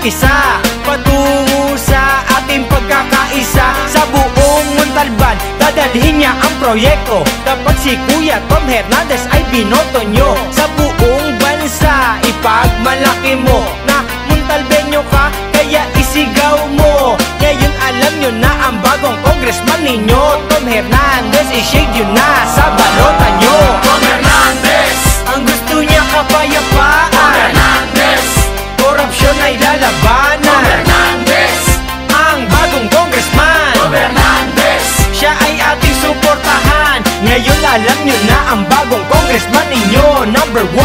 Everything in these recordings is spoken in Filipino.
isa't isa, patungo sa ating pagkakaisa. Sa buong Montalban, dadalhin niya ang proyekto kapag si Kuya Tom Hernandez ay binoto nyo. Sa buong bansa, ipagmalaki mo na Montalbeño ka, kaya isigaw mo. Ngayon alam nyo na ang bagong congressman ninyo, Tom Hernandez, i-shade yun na sa balota nyo. Tom Hernandez, ang gusto niya kapayapaan, Tom Hernandez, korupsyon ay lalabanan. Tom Hernandez, ang bagong congressman, Tom Hernandez, siya ay ating suportahan. Ngayon alam nyo na ang bagong congressman ninyo, number 1,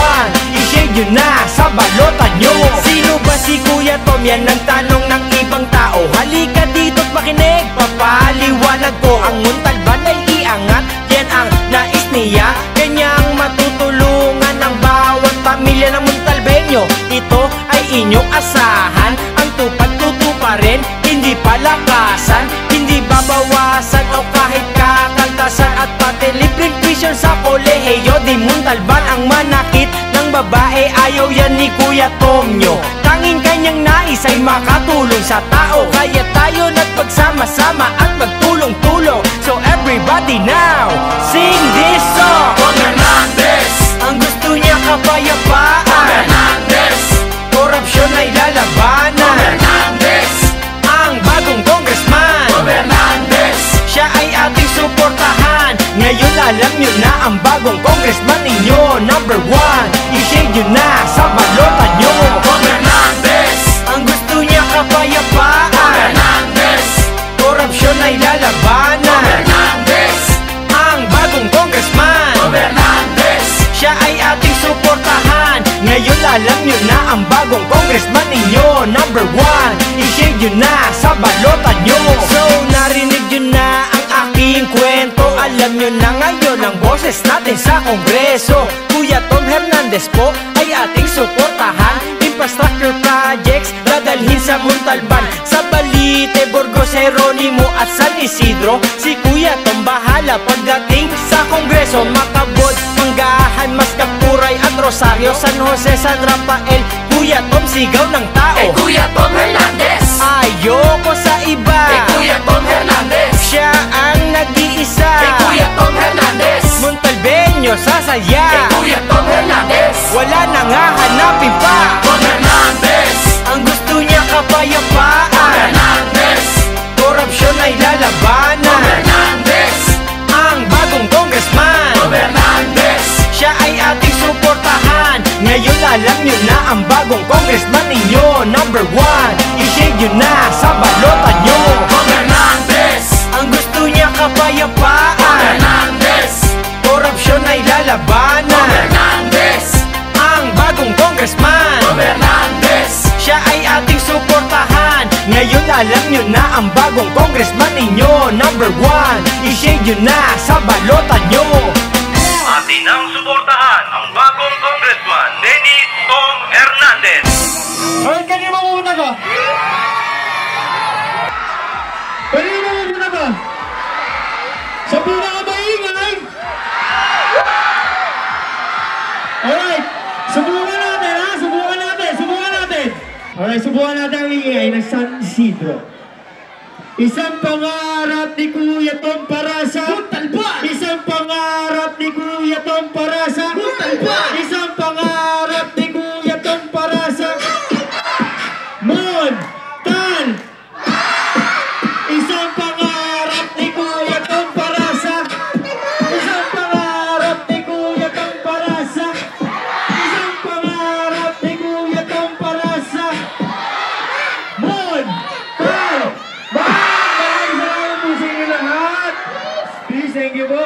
i-shade nyo na sa balota nyo. Sino ba si Kuya Tom? Yan ang tanong ng ibang tao. Halika dito't makinig, papaliwanag ko. Ang Montalban ay iangat, yan ang nais niya. Kanyang matutulungan ang bawat pamilya ng Montalbeño. Ito ay inyong asahan, ang tupad-tutuparin, hindi palakasan, hindi babawasan o kahit kakaltasan. At pati libreng tuition sa kolehiyo di Montalban ang manakit ng babae. Ayaw yan ni Kuya Tom nyo. Tanging kanyang nais ay makatulong sa tao, kaya tayo na't pagsama-sama at magtulong-tulong. So everybody now, sing this song. Tom Hernandez, Ang gusto niya kapayapaan, Tom Hernandez, korupsyon ay Tom lalabanan. Hernandez, Ang bagong congressman, Tom Hernandez, siya ay ating suportahan. Ngayon alam nyo na ang bagong congressman ninyo, number 1, i-shade nyo na sa balota nyo. Tom Hernandez, Ang gusto niya Tom kapayapaan, Hernandez, korupsyon ay Tom lalabanan. Hernandez, Ang bagong congressman, Tom Hernandez, siya ay ating suportahan. Ngayon alam nyo na ang bagong congressman ninyo, number 1, i-shade nyo na sa balota nyo. So narinig nyo na ang aking kwento, alam nyo na ngayon ang boses natin sa Kongreso. Kuya Tom Hernandez po ay ating suportahan. Infrastructure projects dadalhin sa Montalban, sa Balite, Burgos, Jeronimo at San Isidro. Si Kuya Tom bahala pagdating sa Kongreso. Macabod, Manggahan, Mascapuray at Rosario, San Jose, San Rafael. Kuya Tom sigaw ng tao, kay Kuya Tom Hernandez, ayoko sa iba. kay Kuya Tom Hernandez, Siya ang nag-iisa, kay Kuya Tom Hernandez, Montalbeño sasaya, kay Kuya Tom Hernandez, wala nang hahanapin pa. Tom Hernandez, Ang gusto niya Tom kapayapaan, Hernandez, korupsyon ay Tom lalabanan. Hernandez, Ang bagong congressman, Tom Hernandez, siya ay ating suportahan. Ngayon alam nyo na ang bagong congressman ninyo, number 1, i-shade nyo na sa balota nyo. Tom Hernandez, Ang gusto niya Tom kapayapaan, Hernandez, korupsyon ay Tom lalabanan. Hernandez, Ang bagong congressman, Tom Hernandez, siya ay ating suportahan. Ngayon alam nyo na ang bagong congressman ninyo, number 1, i-shade nyo na sa balota nyo. Atin ang suportahan ang bagong congressman, Dennis Tom Hernandez. Hoy, kanina mo muna ka? Kanina mo muna ka? Sa pinakamaingay? Alright, subukan natin ha? Subukan natin, subukan natin. Alright, subukan natin ang ingay ng San Isidro. Isang pangarap ni Kuya Tom para sa Montalban. Isang pangarap ni Kuya Tom para sa Montalban. Isang pangarap ni Kuya Tom para sa Montalban. Isang pangarap ni Kuya Tom para sa Isang pangarap ni Kuya Tom para sa Isang pangarap ni Kuya Tom para sa Montalban. Maraming salamat po sa inyo lahat. Please, thank you po.